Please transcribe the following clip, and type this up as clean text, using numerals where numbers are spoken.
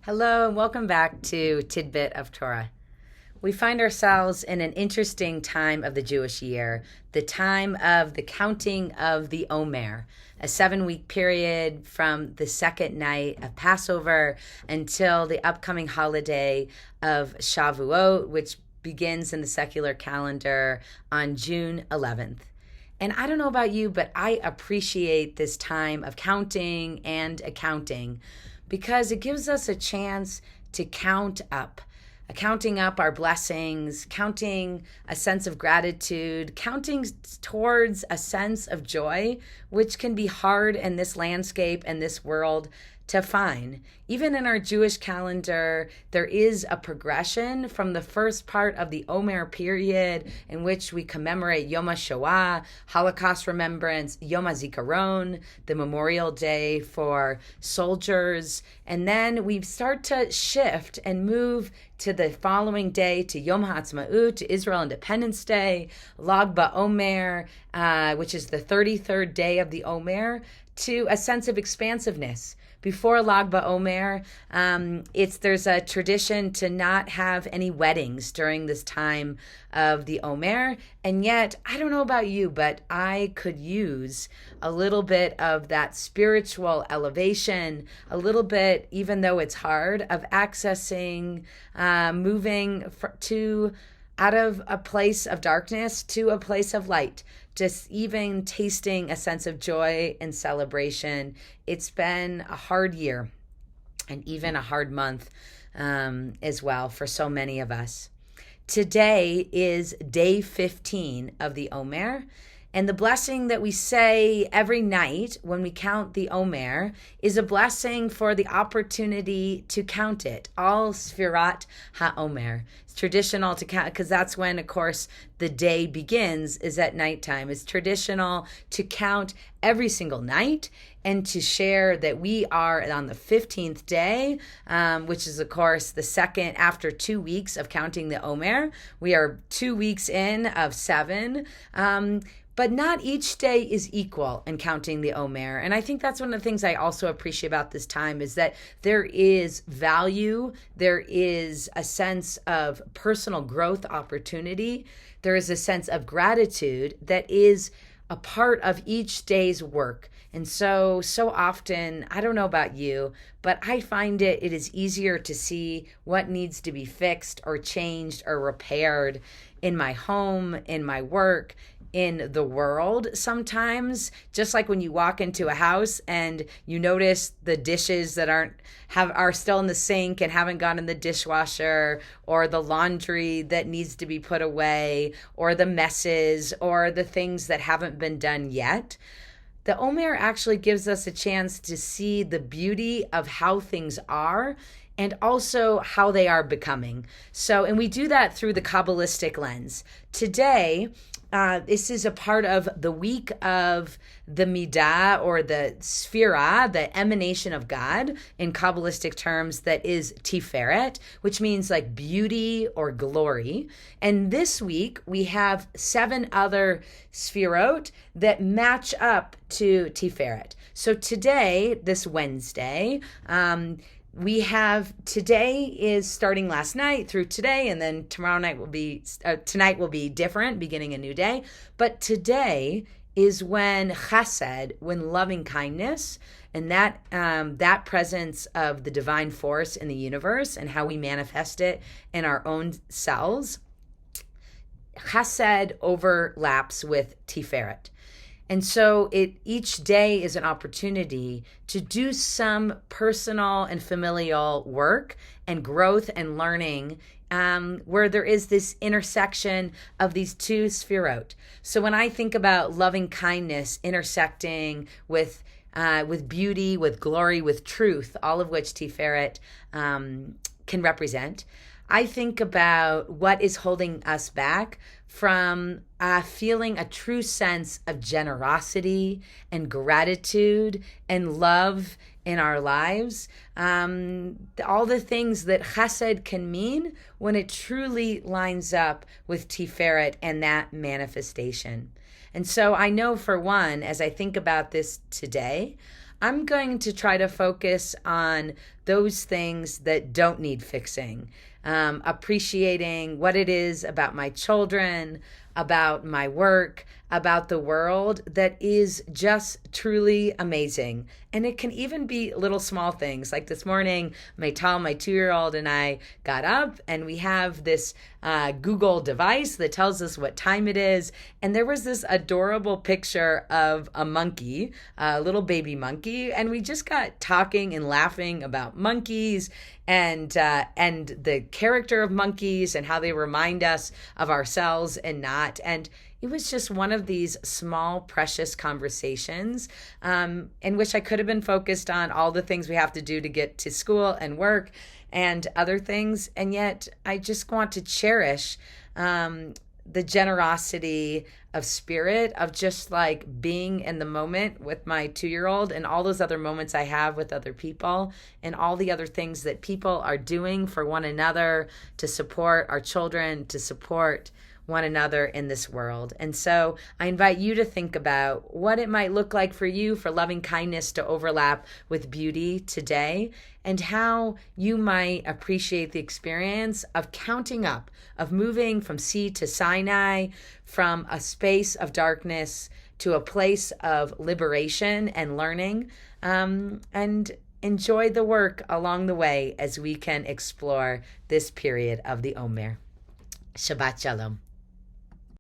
Hello and welcome back to Tidbit of Torah. We find ourselves in an interesting time of the Jewish year, the time of the counting of the Omer, a 7-week period from the second night of Passover until the upcoming holiday of Shavuot, which begins in the secular calendar on June 11th. And I don't know about you, but I appreciate this time of counting and accounting because it gives us a chance to counting up our blessings, counting a sense of gratitude, counting towards a sense of joy, which can be hard in this landscape and this world to find. Even in our Jewish calendar, there is a progression from the first part of the Omer period in which we commemorate Yom HaShoah, Holocaust Remembrance, Yom HaZikaron, the Memorial Day for soldiers, and then we start to shift and move to the following day, to Yom HaAtzmaut, to Israel Independence Day, Lag BaOmer, which is the 33rd day of the Omer, to a sense of expansiveness. Before Lag BaOmer, there's a tradition to not have any weddings during this time of the Omer, and yet, I don't know about you, but I could use a little bit of that spiritual elevation, a little bit, even though it's hard, of accessing, moving out of a place of darkness to a place of light, just even tasting a sense of joy and celebration. It's been a hard year and even a hard month as well for so many of us. Today is day 15 of the Omer. And the blessing that we say every night when we count the Omer is a blessing for the opportunity to count it. All Sfirat HaOmer. It's traditional to count because that's when, of course, the day begins, is at nighttime. It's traditional to count every single night and to share that we are on the 15th day, which is, of course, the second after 2 weeks of counting the Omer. We are 2 weeks in of 7. But not each day is equal in counting the Omer. And I think that's one of the things I also appreciate about this time is that there is value, there is a sense of personal growth opportunity, there is a sense of gratitude that is a part of each day's work. And so often, I don't know about you, but I find it is easier to see what needs to be fixed or changed or repaired in my home, in my work, in the world sometimes, just like when you walk into a house and you notice the dishes that are still in the sink and haven't gone in the dishwasher, or the laundry that needs to be put away, or the messes, or the things that haven't been done yet. The Omer actually gives us a chance to see the beauty of how things are and also how they are becoming. And we do that through the Kabbalistic lens. Today, this is a part of the week of the Midah, or the Sphira, the emanation of God in Kabbalistic terms, that is Tiferet, which means like beauty or glory. And this week we have 7 other Sphirot that match up to Tiferet. So today, this Wednesday, today is starting last night through today, and then tonight will be different, beginning a new day. But today is when chesed, when loving kindness, and that presence of the divine force in the universe and how we manifest it in our own selves, chesed overlaps with tiferet. And so each day is an opportunity to do some personal and familial work and growth and learning, where there is this intersection of these two sphirot. So when I think about loving kindness intersecting with beauty, with glory, with truth, all of which Tiferet can represent, I think about what is holding us back from feeling a true sense of generosity and gratitude and love in our lives. All the things that chesed can mean when it truly lines up with Tiferet and that manifestation. And so I know, for one, as I think about this today, I'm going to try to focus on those things that don't need fixing, appreciating what it is about my children, about my work, about the world that is just truly amazing. And it can even be little small things. Like this morning, my 2-year-old, and I got up and we have this Google device that tells us what time it is. And there was this adorable picture of a monkey, a little baby monkey. And we just got talking and laughing about monkeys and the character of monkeys and how they remind us of ourselves and not. And it was just one of these small, precious conversations in which I could have been focused on all the things we have to do to get to school and work and other things. And yet I just want to cherish the generosity of spirit of just like being in the moment with my 2-year-old and all those other moments I have with other people and all the other things that people are doing for one another to support our children, to support one another in this world. And so I invite you to think about what it might look like for you for loving kindness to overlap with beauty today, and how you might appreciate the experience of counting up, of moving from sea to Sinai, from a space of darkness to a place of liberation and learning, and enjoy the work along the way as we can explore this period of the Omer. Shabbat Shalom.